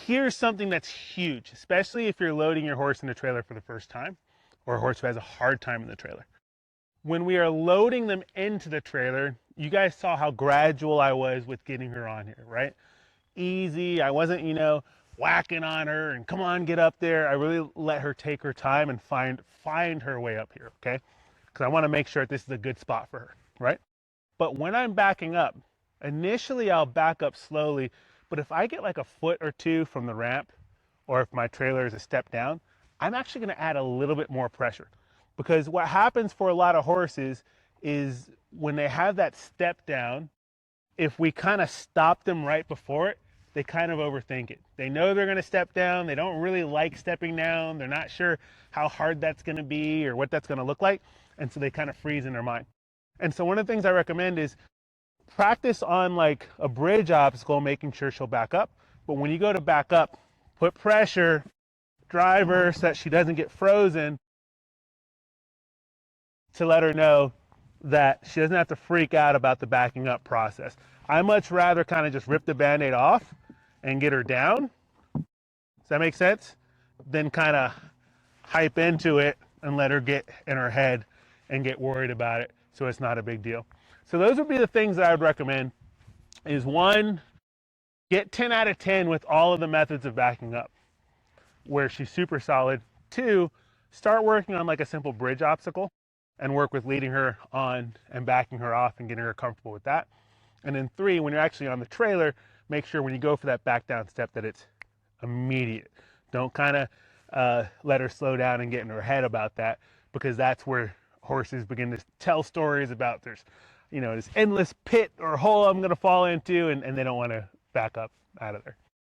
here's something that's huge, especially if you're loading your horse in a trailer for the first time, or a horse who has a hard time in the trailer. When we are loading them into the trailer, you guys saw how gradual I was with getting her on here, right? Easy. I wasn't, whacking on her and come on, get up there. I really let her take her time and find her way up here, okay? Because I want to make sure that this is a good spot for her, right? But when I'm backing up, initially I'll back up slowly, but if I get like a foot or two from the ramp, or if my trailer is a step down, I'm actually going to add a little bit more pressure. Because what happens for a lot of horses is when they have that step down, if we kind of stop them right before it, they kind of overthink it. They know they're going to step down. They don't really like stepping down. They're not sure how hard that's going to be or what that's going to look like. And so they kind of freeze in their mind. And so one of the things I recommend is practice on like a bridge obstacle, making sure she'll back up. But when you go to back up, put pressure, drive her so that she doesn't get frozen, to let her know that she doesn't have to freak out about the backing up process. I much rather kind of just rip the Band-Aid off and get her down. Does that make sense? Then kind of hype into it and let her get in her head and get worried about it so it's not a big deal. So those would be the things that I would recommend is 1, get 10 out of 10 with all of the methods of backing up where she's super solid. 2, start working on like a simple bridge obstacle and work with leading her on and backing her off and getting her comfortable with that. And then 3, when you're actually on the trailer, make sure when you go for that back down step that it's immediate. Don't kind of let her slow down and get in her head about that, because that's where horses begin to tell stories about there's, this endless pit or hole I'm going to fall into, and they don't want to back up out of there.